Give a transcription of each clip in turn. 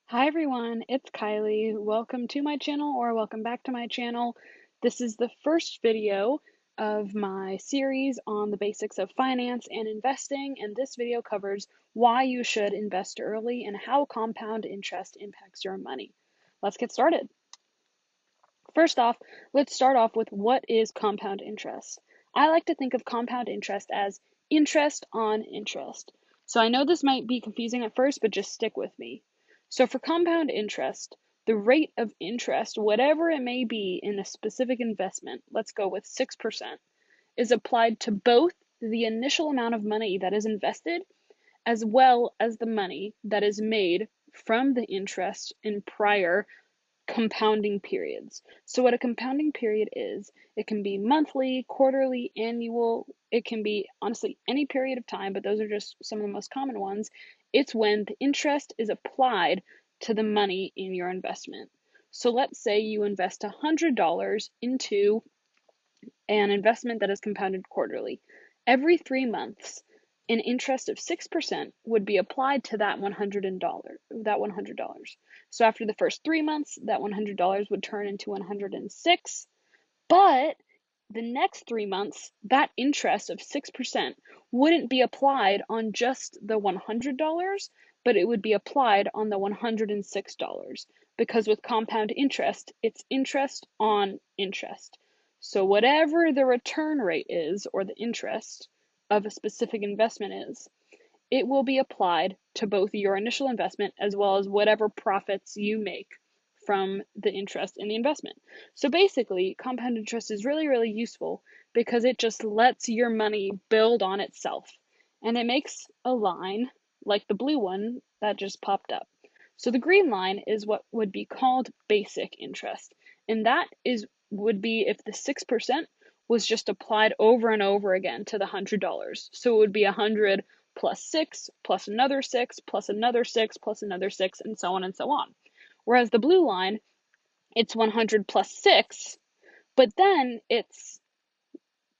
Hi everyone, it's Kylie. Welcome to my channel or welcome back to my channel. This is the first video of my series on the basics of finance and investing, and this video covers why you should invest early and how compound interest impacts your money. Let's get started. First off, let's start off with what is compound interest. I like to think of compound interest as interest on interest. So I know this might be confusing at first, but just stick with me. So for compound interest, the rate of interest, whatever it may be in a specific investment, let's go with 6%, is applied to both the initial amount of money that is invested as well as the money that is made from the interest in prior compounding periods. So what a compounding period is, it can be monthly, quarterly, annual, it can be honestly any period of time, but those are just some of the most common ones. It's when the interest is applied to the money in your investment. So let's say you invest $100 into an investment that is compounded quarterly. Every 3 months, an interest of 6% would be applied to that $100. So after the first 3 months, that $100 would turn into 106. But the next 3 months, that interest of 6% wouldn't be applied on just the $100, but it would be applied on the $106. Because with compound interest, it's interest on interest. So whatever the return rate is, or the interest of a specific investment is, it will be applied to both your initial investment as well as whatever profits you make from the interest in the investment. So basically, compound interest is really, really useful because it just lets your money build on itself. And it makes a line like the blue one that just popped up. So the green line is what would be called basic interest. And that would be if the 6% was just applied over and over again to the $100. So it would be 100 plus 6 plus another 6 plus another 6 plus another 6, and so on and so on. Whereas the blue line, it's 100 plus 6, but then it's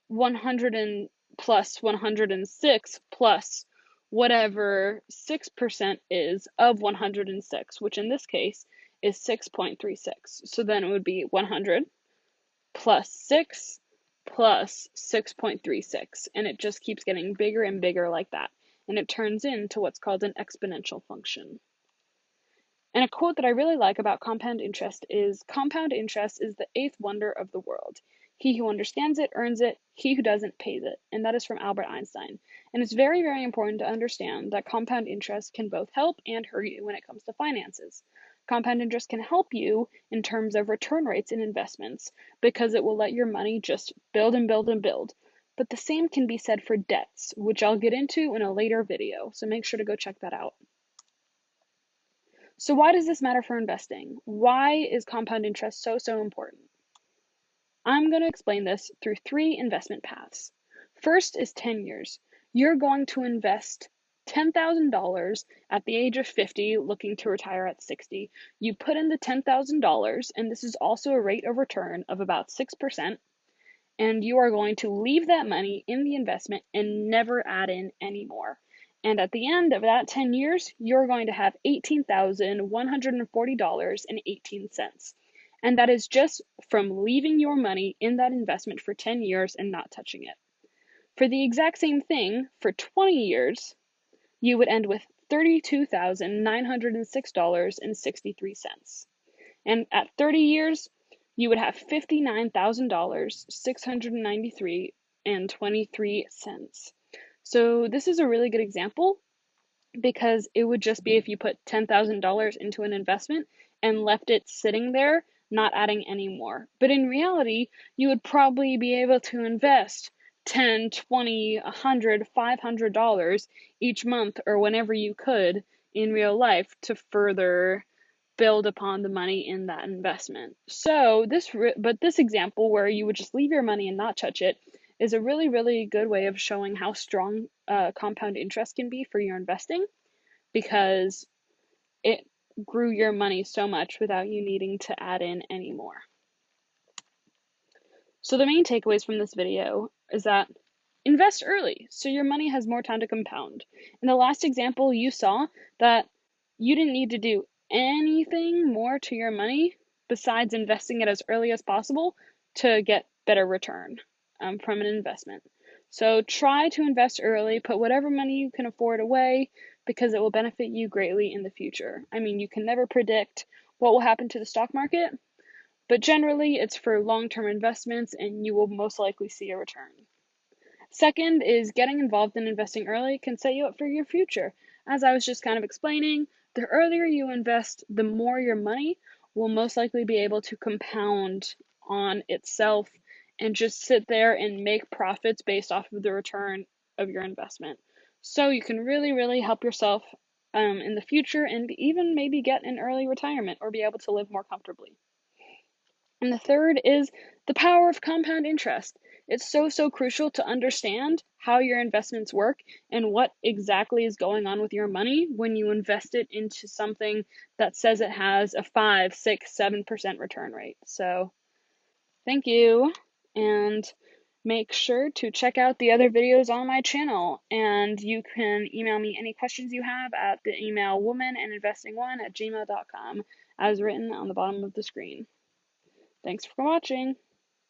100 and plus 106 plus whatever 6% is of 106, which in this case is 6.36. So then it would be 100 plus 6 plus 6.36, and it just keeps getting bigger and bigger like that, and it turns into what's called an exponential function. And a quote that I really like about compound interest is, "Compound interest is the eighth wonder of the world. He who understands it earns it, he who doesn't pays it." And that is from Albert Einstein. And it's very, very important to understand that compound interest can both help and hurt you when it comes to finances. Compound interest can help you in terms of return rates in investments because it will let your money just build and build and build. But the same can be said for debts, which I'll get into in a later video, so make sure to go check that out. So why does this matter for investing? Why is compound interest so important? I'm going to explain this through 3 investment paths. First is 10 years. You're going to invest $10,000 at the age of 50, looking to retire at 60. You put in the $10,000, and this is also a rate of return of about 6%, and you are going to leave that money in the investment and never add in any more. And at the end of that 10 years, you're going to have $18,140.18. And that is just from leaving your money in that investment for 10 years and not touching it. For the exact same thing, for 20 years, you would end with $32,906.63. And at 30 years, you would have $59,693.23. So this is a really good example because it would just be if you put $10,000 into an investment and left it sitting there, not adding any more. But in reality, you would probably be able to invest $10, $20, $100, $500 each month or whenever you could in real life to further build upon the money in that investment. So this example where you would just leave your money and not touch it is a really, really good way of showing how strong compound interest can be for your investing, because it grew your money so much without you needing to add in any more. So the main takeaways from this video is that invest early so your money has more time to compound. In the last example, you saw that you didn't need to do anything more to your money besides investing it as early as possible to get better return from an investment. So try to invest early, put whatever money you can afford away because it will benefit you greatly in the future. I mean, you can never predict what will happen to the stock market, but generally it's for long-term investments and you will most likely see a return. Second is getting involved in investing early can set you up for your future. As I was just kind of explaining, the earlier you invest, the more your money will most likely be able to compound on itself and just sit there and make profits based off of the return of your investment. So you can really, really help yourself in the future and even maybe get an early retirement or be able to live more comfortably. And the third is the power of compound interest. It's so crucial to understand how your investments work and what exactly is going on with your money when you invest it into something that says it has a 5, 6, 7% return rate. So, thank you, and make sure to check out the other videos on my channel. And you can email me any questions you have at the email womanandinvesting1@gmail.com as written on the bottom of the screen. Thanks for watching.